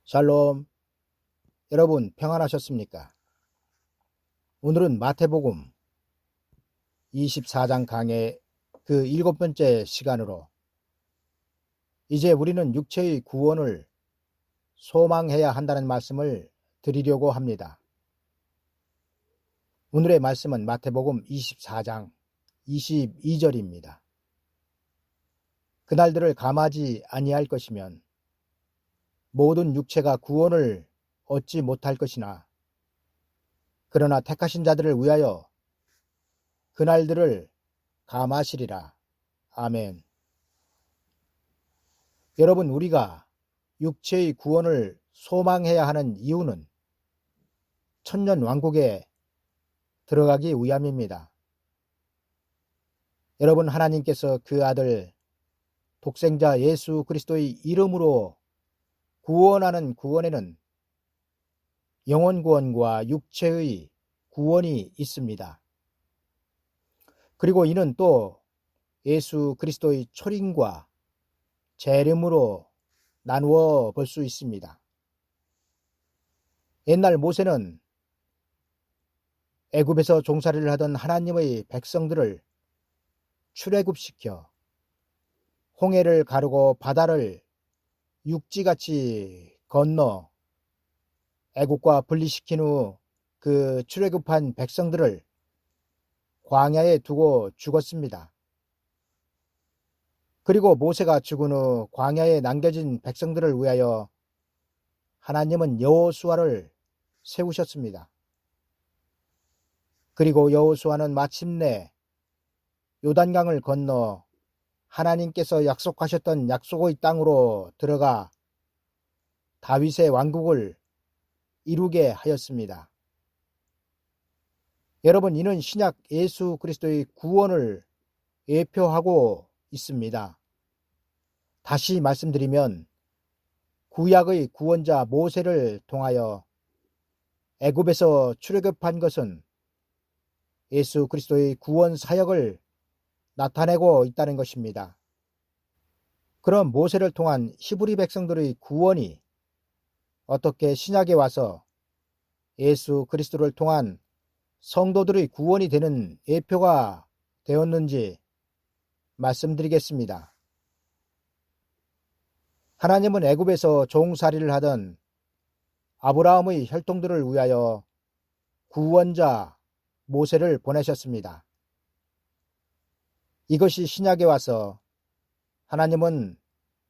샬롬. 여러분 평안하셨습니까? 오늘은 마태복음 24장 강의 그 7번째 시간으로 이제 우리는 육체의 구원을 소망해야 한다는 말씀을 드리려고 합니다. 오늘의 말씀은 마태복음 24장 22절입니다. 그날들을 감하지 아니할 것이면 모든 육체가 구원을 얻지 못할 것이나 그러나 택하신 자들을 위하여 그날들을 감하시리라. 아멘. 여러분, 우리가 육체의 구원을 소망해야 하는 이유는 천년 왕국에 들어가기 위함입니다. 여러분, 하나님께서 그 아들 독생자 예수 그리스도의 이름으로 구원하는 구원에는 영혼 구원과 육체의 구원이 있습니다. 그리고 이는 또 예수 그리스도의 초림과 재림으로 나누어 볼 수 있습니다. 옛날 모세는 애굽에서 종살이를 하던 하나님의 백성들을 출애굽시켜 홍해를 가르고 바다를 육지같이 건너 애국과 분리시킨 후 그 출애굽한 백성들을 광야에 두고 죽었습니다. 그리고 모세가 죽은 후 광야에 남겨진 백성들을 위하여 하나님은 여호수아를 세우셨습니다. 그리고 여호수아는 마침내 요단강을 건너 하나님께서 약속하셨던 약속의 땅으로 들어가 다윗의 왕국을 이루게 하였습니다. 여러분, 이는 신약 예수 그리스도의 구원을 예표하고 있습니다. 다시 말씀드리면 구약의 구원자 모세를 통하여 애굽에서 출애굽한 것은 예수 그리스도의 구원 사역을 나타내고 있다는 것입니다. 그럼 모세를 통한 히브리 백성들의 구원이 어떻게 신약에 와서 예수 그리스도를 통한 성도들의 구원이 되는 예표가 되었는지 말씀드리겠습니다. 하나님은 애굽에서 종살이를 하던 아브라함의 혈통들을 위하여 구원자 모세를 보내셨습니다. 이것이 신약에 와서 하나님은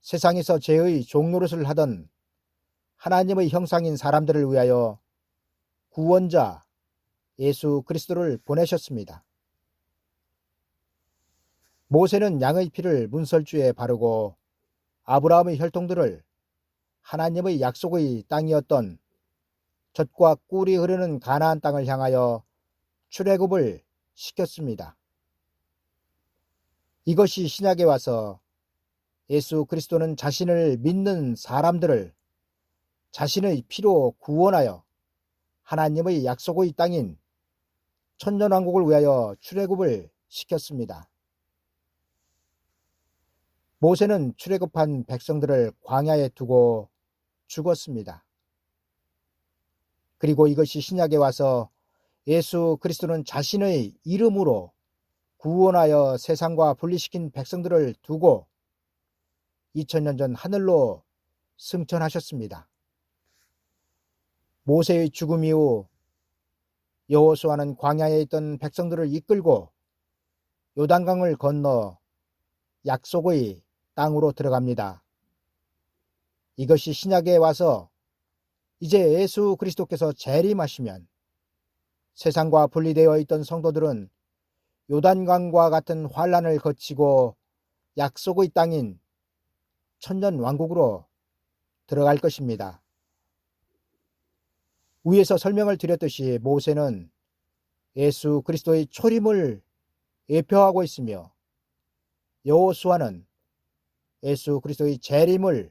세상에서 죄의 종노릇을 하던 하나님의 형상인 사람들을 위하여 구원자 예수 그리스도를 보내셨습니다. 모세는 양의 피를 문설주에 바르고 아브라함의 혈통들을 하나님의 약속의 땅이었던 젖과 꿀이 흐르는 가나안 땅을 향하여 출애굽을 시켰습니다. 이것이 신약에 와서 예수 그리스도는 자신을 믿는 사람들을 자신의 피로 구원하여 하나님의 약속의 땅인 천년왕국을 위하여 출애굽을 시켰습니다. 모세는 출애굽한 백성들을 광야에 두고 죽었습니다. 그리고 이것이 신약에 와서 예수 그리스도는 자신의 이름으로 구원하여 세상과 분리시킨 백성들을 두고 2000년 전 하늘로 승천하셨습니다. 모세의 죽음 이후 여호수아는 광야에 있던 백성들을 이끌고 요단강을 건너 약속의 땅으로 들어갑니다. 이것이 신약에 와서 이제 예수 그리스도께서 재림하시면 세상과 분리되어 있던 성도들은 요단강과 같은 환란을 거치고 약속의 땅인 천년 왕국으로 들어갈 것입니다. 위에서 설명을 드렸듯이 모세는 예수 그리스도의 초림을 예표하고 있으며 여호수아는 예수 그리스도의 재림을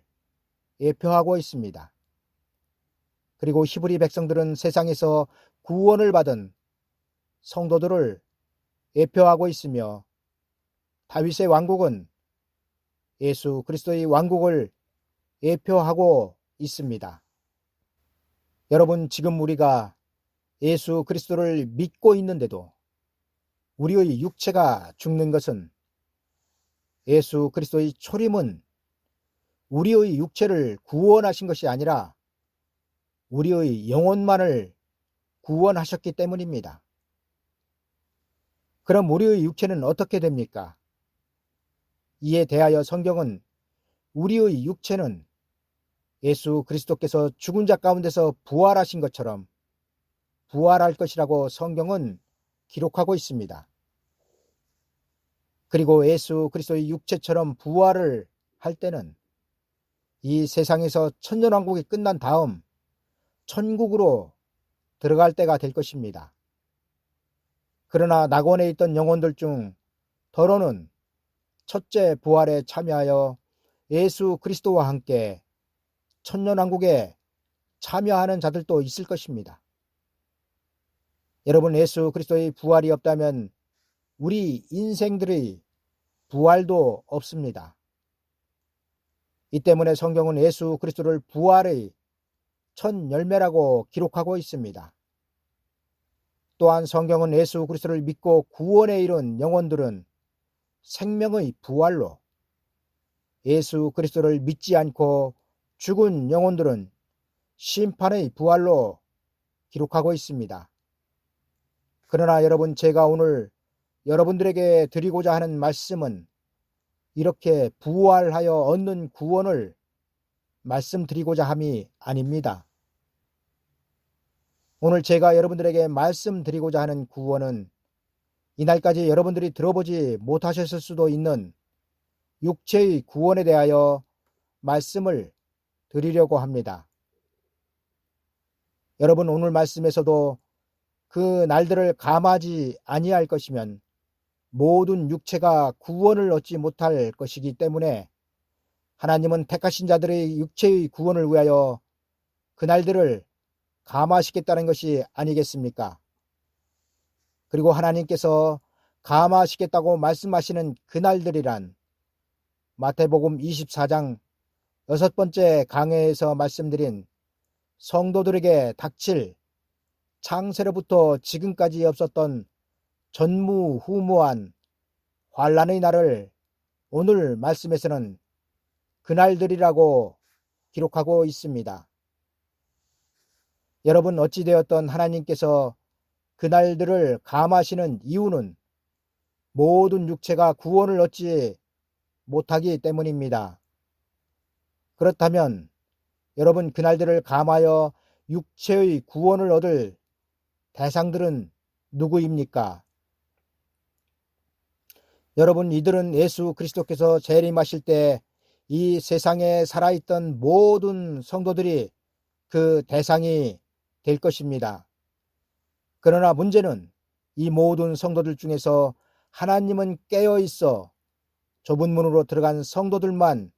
예표하고 있습니다. 그리고 히브리 백성들은 세상에서 구원을 받은 성도들을 예표하고 있으며 다윗의 왕국은 예수 그리스도의 왕국을 예표하고 있습니다. 여러분, 지금 우리가 예수 그리스도를 믿고 있는데도 우리의 육체가 죽는 것은 예수 그리스도의 초림은 우리의 육체를 구원하신 것이 아니라 우리의 영혼만을 구원하셨기 때문입니다. 그럼 우리의 육체는 어떻게 됩니까? 이에 대하여 성경은 우리의 육체는 예수 그리스도께서 죽은 자 가운데서 부활하신 것처럼 부활할 것이라고 성경은 기록하고 있습니다. 그리고 예수 그리스도의 육체처럼 부활을 할 때는 이 세상에서 천년왕국이 끝난 다음 천국으로 들어갈 때가 될 것입니다. 그러나 낙원에 있던 영혼들 중 더러는 첫째 부활에 참여하여 예수 그리스도와 함께 천년왕국에 참여하는 자들도 있을 것입니다. 여러분, 예수 그리스도의 부활이 없다면 우리 인생들의 부활도 없습니다. 이 때문에 성경은 예수 그리스도를 부활의 첫 열매라고 기록하고 있습니다. 또한 성경은 예수 그리스도를 믿고 구원에 이른 영혼들은 생명의 부활로, 예수 그리스도를 믿지 않고 죽은 영혼들은 심판의 부활로 기록하고 있습니다. 그러나 여러분, 제가 오늘 여러분들에게 드리고자 하는 말씀은 이렇게 부활하여 얻는 구원을 말씀드리고자 함이 아닙니다. 오늘 제가 여러분들에게 말씀드리고자 하는 구원은 이날까지 여러분들이 들어보지 못하셨을 수도 있는 육체의 구원에 대하여 말씀을 드리려고 합니다. 여러분, 오늘 말씀에서도 그 날들을 감하지 아니할 것이면 모든 육체가 구원을 얻지 못할 것이기 때문에 하나님은 택하신 자들의 육체의 구원을 위하여 그 날들을 감하시겠다는 것이 아니겠습니까? 그리고 하나님께서 감하시겠다고 말씀하시는 그 날들이란 마태복음 24장 6번째 강해에서 말씀드린 성도들에게 닥칠 창세로부터 지금까지 없었던 전무후무한 환난의 날을 오늘 말씀에서는 그날들이라고 기록하고 있습니다. 여러분, 어찌되었던 하나님께서 그날들을 감하시는 이유는 모든 육체가 구원을 얻지 못하기 때문입니다. 그렇다면 여러분, 그날들을 감하여 육체의 구원을 얻을 대상들은 누구입니까? 여러분, 이들은 예수 그리스도께서 재림하실 때 이 세상에 살아있던 모든 성도들이 그 대상이 될 것입니다. 그러나 문제는 이 모든 성도들 중에서 하나님은 깨어 있어 좁은 문으로 들어간 성도들만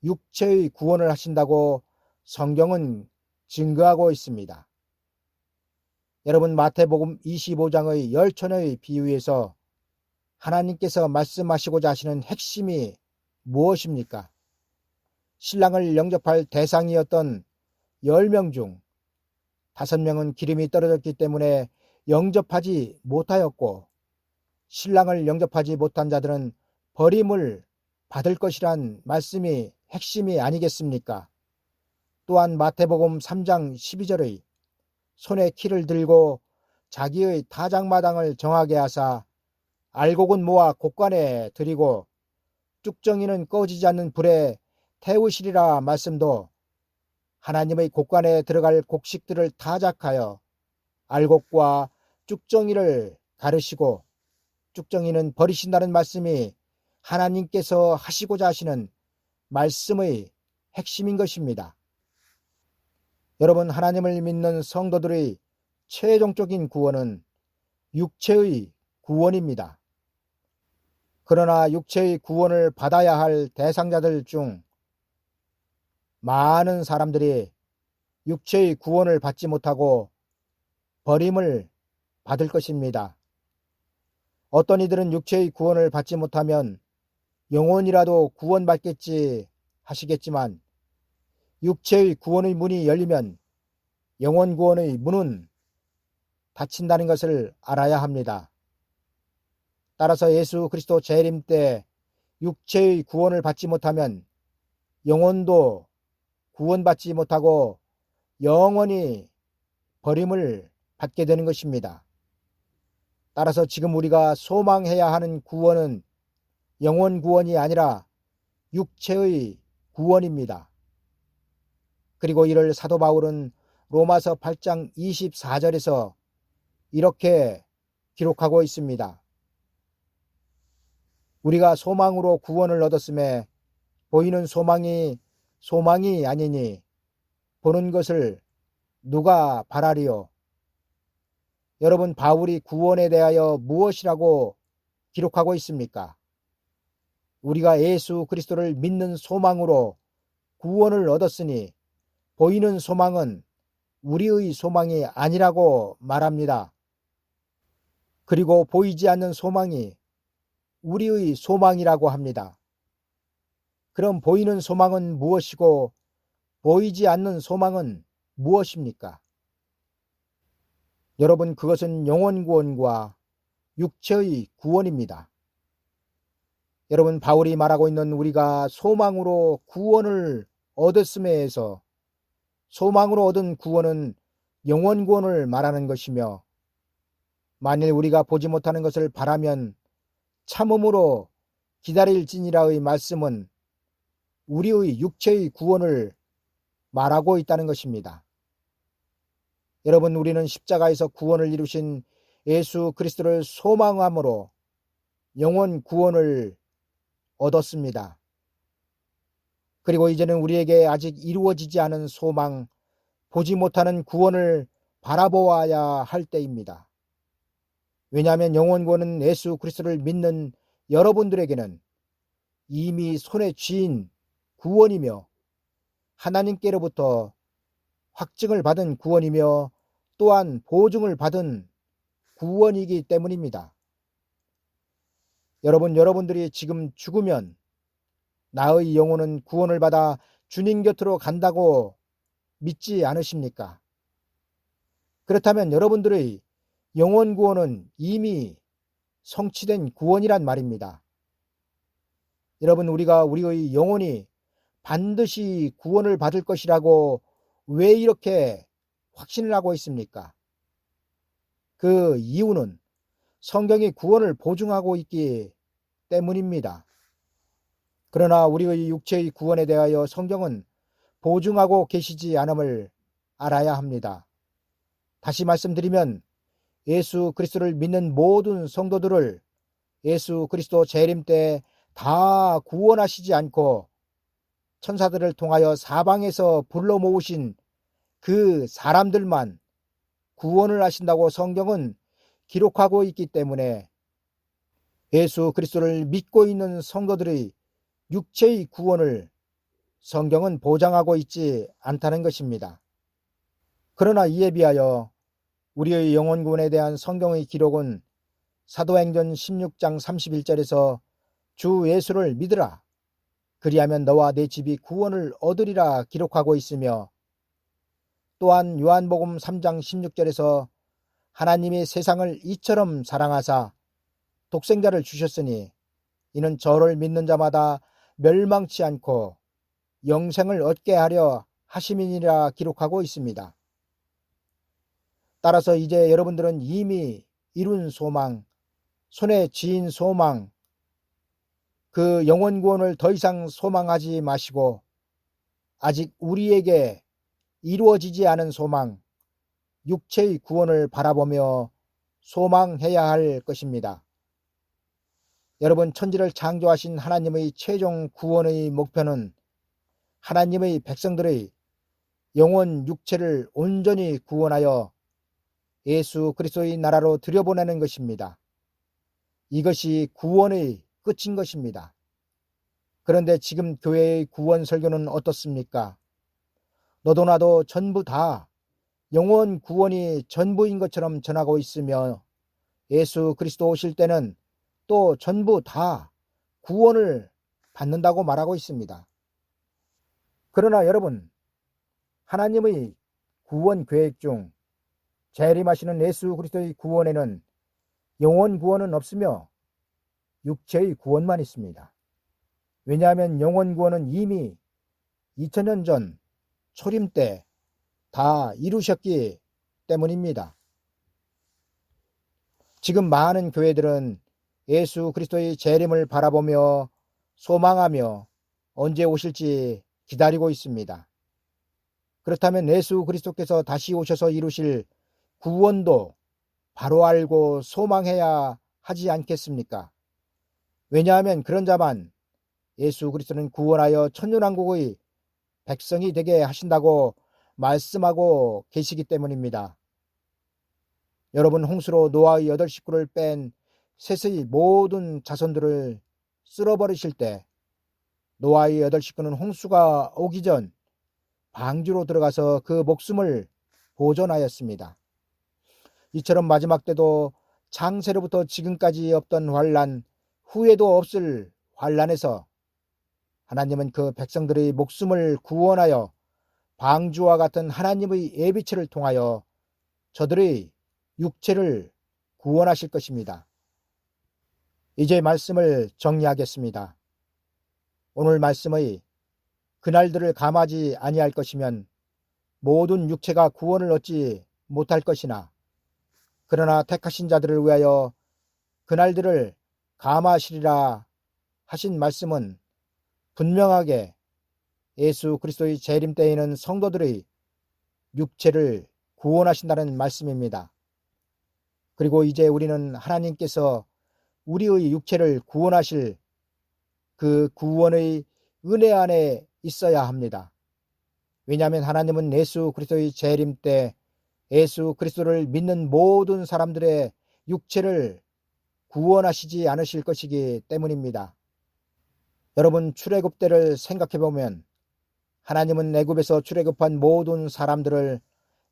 육체의 구원을 하신다고 성경은 증거하고 있습니다. 여러분, 마태복음 25장의 열처녀의 비유에서 하나님께서 말씀하시고자 하시는 핵심이 무엇입니까? 신랑을 영접할 대상이었던 10명 중 5명은 기름이 떨어졌기 때문에 영접하지 못하였고, 신랑을 영접하지 못한 자들은 버림을 받을 것이란 말씀이 핵심이 아니겠습니까? 또한 마태복음 3장 12절의 손에 키를 들고 자기의 타작마당을 정하게 하사 알곡은 모아 곡간에 들이고 쭉정이는 꺼지지 않는 불에 태우시리라 말씀도 하나님의 곡간에 들어갈 곡식들을 타작하여 알곡과 쭉정이를 가르시고 쭉정이는 버리신다는 말씀이 하나님께서 하시고자 하시는 말씀의 핵심인 것입니다. 여러분, 하나님을 믿는 성도들의 최종적인 구원은 육체의 구원입니다. 그러나 육체의 구원을 받아야 할 대상자들 중 많은 사람들이 육체의 구원을 받지 못하고 버림을 받을 것입니다. 어떤 이들은 육체의 구원을 받지 못하면 영혼이라도 구원받겠지 하시겠지만 육체의 구원의 문이 열리면 영원 구원의 문은 닫힌다는 것을 알아야 합니다. 따라서 예수 그리스도 재림 때 육체의 구원을 받지 못하면 영혼도 구원받지 못하고 영원히 버림을 받게 되는 것입니다. 따라서 지금 우리가 소망해야 하는 구원은 영혼 구원이 아니라 육체의 구원입니다. 그리고 이를 사도 바울은 로마서 8장 24절에서 이렇게 기록하고 있습니다. 우리가 소망으로 구원을 얻었음에 보이는 소망이 아니니 보는 것을 누가 바라리요? 여러분, 바울이 구원에 대하여 무엇이라고 기록하고 있습니까? 우리가 예수 그리스도를 믿는 소망으로 구원을 얻었으니 보이는 소망은 우리의 소망이 아니라고 말합니다. 그리고 보이지 않는 소망이 우리의 소망이라고 합니다. 그럼 보이는 소망은 무엇이고 보이지 않는 소망은 무엇입니까? 여러분, 그것은 영혼 구원과 육체의 구원입니다. 여러분, 바울이 말하고 있는 우리가 소망으로 구원을 얻었음에서 소망으로 얻은 구원은 영혼 구원을 말하는 것이며, 만일 우리가 보지 못하는 것을 바라면 참음으로 기다릴지니라의 말씀은 우리의 육체의 구원을 말하고 있다는 것입니다. 여러분, 우리는 십자가에서 구원을 이루신 예수 그리스도를 소망함으로 영혼 구원을 얻었습니다. 그리고 이제는 우리에게 아직 이루어지지 않은 소망, 보지 못하는 구원을 바라보아야 할 때입니다. 왜냐하면 영혼 구원은 예수 그리스도를 믿는 여러분들에게는 이미 손에 쥐인 구원이며 하나님께로부터 확증을 받은 구원이며 또한 보증을 받은 구원이기 때문입니다. 여러분들이 지금 죽으면 나의 영혼은 구원을 받아 주님 곁으로 간다고 믿지 않으십니까? 그렇다면 여러분들의 영혼 구원은 이미 성취된 구원이란 말입니다. 여러분, 우리가 우리의 영혼이 반드시 구원을 받을 것이라고 왜 이렇게 확신을 하고 있습니까? 그 이유는 성경이 구원을 보증하고 있기 때문입니다. 그러나 우리의 육체의 구원에 대하여 성경은 보증하고 계시지 않음을 알아야 합니다. 다시 말씀드리면 예수 그리스도를 믿는 모든 성도들을 예수 그리스도 재림 때 다 구원하시지 않고 천사들을 통하여 사방에서 불러 모으신 그 사람들만 구원을 하신다고 성경은 기록하고 있기 때문에 예수 그리스도를 믿고 있는 성도들의 육체의 구원을 성경은 보장하고 있지 않다는 것입니다. 그러나 이에 비하여 우리의 영혼 구원에 대한 성경의 기록은 사도행전 16장 31절에서 주 예수를 믿으라. 그리하면 너와 내 집이 구원을 얻으리라 기록하고 있으며, 또한 요한복음 3장 16절에서 하나님이 세상을 이처럼 사랑하사 독생자를 주셨으니 이는 저를 믿는 자마다 멸망치 않고 영생을 얻게 하려 하심이니라 기록하고 있습니다. 따라서 이제 여러분들은 이미 이룬 소망, 손에 쥐인 소망, 그 영혼 구원을 더 이상 소망하지 마시고 아직 우리에게 이루어지지 않은 소망, 육체의 구원을 바라보며 소망해야 할 것입니다. 여러분, 천지를 창조하신 하나님의 최종 구원의 목표는 하나님의 백성들의 영혼 육체를 온전히 구원하여 예수 그리스도의 나라로 들여보내는 것입니다. 이것이 구원의 끝인 것입니다. 그런데 지금 교회의 구원 설교는 어떻습니까? 너도 나도 전부 다 영혼 구원이 전부인 것처럼 전하고 있으며 예수 그리스도 오실 때는 또 전부 다 구원을 받는다고 말하고 있습니다. 그러나 여러분, 하나님의 구원 계획 중 재림하시는 예수 그리스도의 구원에는 영혼 구원은 없으며 육체의 구원만 있습니다. 왜냐하면 영혼 구원은 이미 2000년 전 초림 때 다 이루셨기 때문입니다. 지금 많은 교회들은 예수 그리스도의 재림을 바라보며 소망하며 언제 오실지 기다리고 있습니다. 그렇다면 예수 그리스도께서 다시 오셔서 이루실 구원도 바로 알고 소망해야 하지 않겠습니까? 왜냐하면 그런 자만 예수 그리스도는 구원하여 천년왕국의 백성이 되게 하신다고 말씀하고 계시기 때문입니다. 여러분, 홍수로 노아의 8 식구를 뺀 셋의 모든 자손들을 쓸어버리실 때 노아의 8 식구는 홍수가 오기 전 방주로 들어가서 그 목숨을 보존하였습니다. 이처럼 마지막 때도 창세로부터 지금까지 없던 환난, 후에도 없을 환난에서 하나님은 그 백성들의 목숨을 구원하여 방주와 같은 하나님의 예비체를 통하여 저들의 육체를 구원하실 것입니다. 이제 말씀을 정리하겠습니다. 오늘 말씀의 그날들을 감하지 아니할 것이면 모든 육체가 구원을 얻지 못할 것이나 그러나 택하신 자들을 위하여 그날들을 감하시리라 하신 말씀은 분명하게 예수 그리스도의 재림 때에는 성도들의 육체를 구원하신다는 말씀입니다. 그리고 이제 우리는 하나님께서 우리의 육체를 구원하실 그 구원의 은혜 안에 있어야 합니다. 왜냐하면 하나님은 예수 그리스도의 재림 때 예수 그리스도를 믿는 모든 사람들의 육체를 구원하시지 않으실 것이기 때문입니다. 여러분, 출애굽 때를 생각해 보면 하나님은 애굽에서 출애굽한 모든 사람들을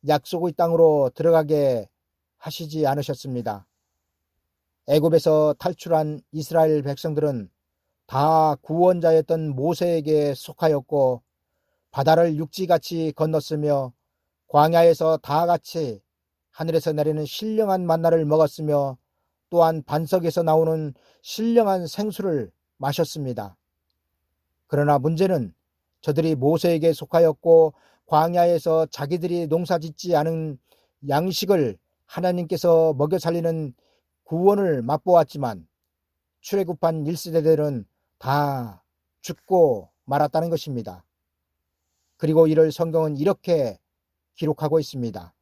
약속의 땅으로 들어가게 하시지 않으셨습니다. 애굽에서 탈출한 이스라엘 백성들은 다 구원자였던 모세에게 속하였고 바다를 육지같이 건넜으며 광야에서 다 같이 하늘에서 내리는 신령한 만나를 먹었으며 또한 반석에서 나오는 신령한 생수를 마셨습니다. 그러나 문제는 저들이 모세에게 속하였고 광야에서 자기들이 농사짓지 않은 양식을 하나님께서 먹여 살리는 구원을 맛보았지만 출애굽한 1세대들은 다 죽고 말았다는 것입니다. 그리고 이를 성경은 이렇게 기록하고 있습니다.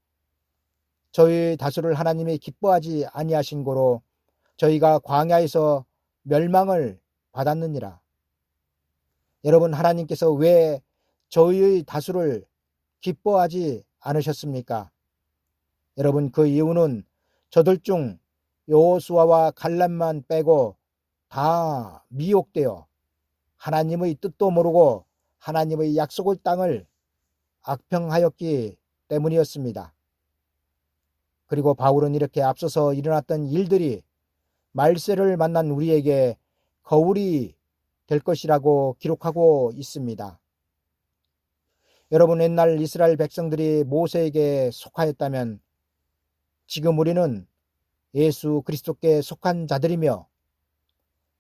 저희 다수를 하나님이 기뻐하지 아니하신 고로 저희가 광야에서 멸망을 받았느니라. 여러분, 하나님께서 왜 저희의 다수를 기뻐하지 않으셨습니까? 여러분, 그 이유는 저들 중 여호수아와 갈렙만 빼고 다 미혹되어 하나님의 뜻도 모르고 하나님의 약속의 땅을 악평하였기 때문이었습니다. 그리고 바울은 이렇게 앞서서 일어났던 일들이 말세를 만난 우리에게 거울이 될 것이라고 기록하고 있습니다. 여러분, 옛날 이스라엘 백성들이 모세에게 속하였다면 지금 우리는 예수 그리스도께 속한 자들이며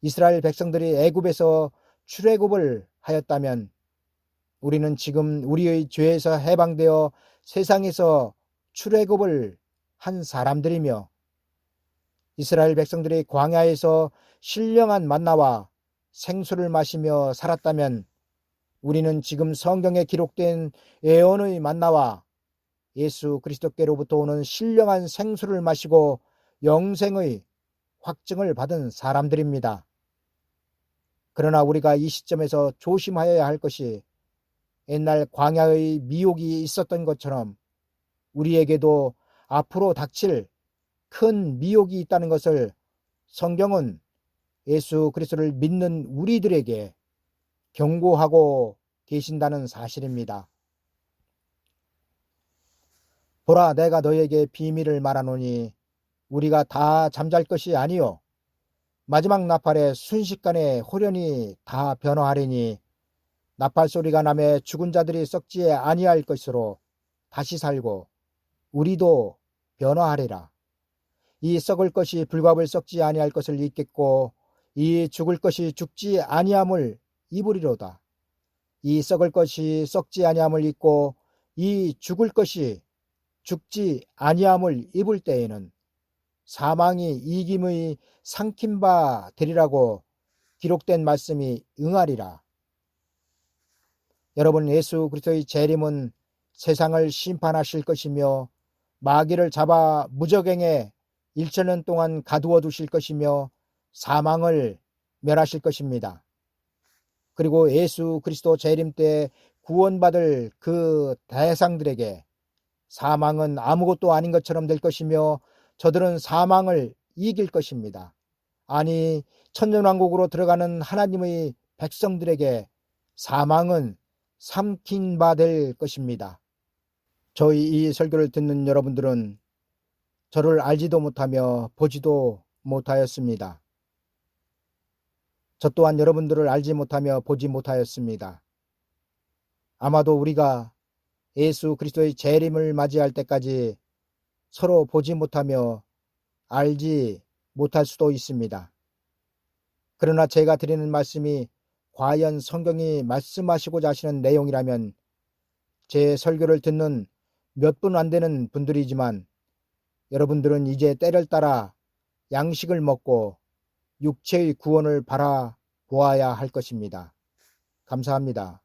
이스라엘 백성들이 애굽에서 출애굽을 하였다면 우리는 지금 우리의 죄에서 해방되어 세상에서 출애굽을 한 사람들이며 이스라엘 백성들이 광야에서 신령한 만나와 생수를 마시며 살았다면 우리는 지금 성경에 기록된 예언의 만나와 예수 그리스도께로부터 오는 신령한 생수를 마시고 영생의 확증을 받은 사람들입니다. 그러나 우리가 이 시점에서 조심하여야 할 것이 옛날 광야의 미혹이 있었던 것처럼 우리에게도 앞으로 닥칠 큰 미혹이 있다는 것을 성경은 예수 그리스도를 믿는 우리들에게 경고하고 계신다는 사실입니다. 보라, 내가 너에게 비밀을 말하노니 우리가 다 잠잘 것이 아니요 마지막 나팔에 순식간에 홀연히 다 변화하리니 나팔 소리가 나매 죽은 자들이 썩지 아니할 것으로 다시 살고 우리도 변화하리라. 이 썩을 것이 불갑을 썩지 아니할 것을 잊겠고 이 죽을 것이 죽지 아니함을 입으리로다. 이 썩을 것이 썩지 아니함을 잊고 이 죽을 것이 죽지 아니함을 입을 때에는 사망이 이김의 삼킨 바 되리라고 기록된 말씀이 응하리라. 여러분, 예수 그리스도의 재림은 세상을 심판하실 것이며 마귀를 잡아 무적행에 1,000년 동안 가두어 두실 것이며 사망을 멸하실 것입니다. 그리고 예수 그리스도 재림 때 구원받을 그 대상들에게 사망은 아무것도 아닌 것처럼 될 것이며 저들은 사망을 이길 것입니다. 아니, 천년왕국으로 들어가는 하나님의 백성들에게 사망은 삼킨 바 될 것입니다. 저희 이 설교를 듣는 여러분들은 저를 알지도 못하며 보지도 못하였습니다. 저 또한 여러분들을 알지 못하며 보지 못하였습니다. 아마도 우리가 예수 그리스도의 재림을 맞이할 때까지 서로 보지 못하며 알지 못할 수도 있습니다. 그러나 제가 드리는 말씀이 과연 성경이 말씀하시고자 하시는 내용이라면 제 설교를 듣는 몇 분 안 되는 분들이지만 여러분들은 이제 때를 따라 양식을 먹고 육체의 구원을 바라보아야 할 것입니다. 감사합니다.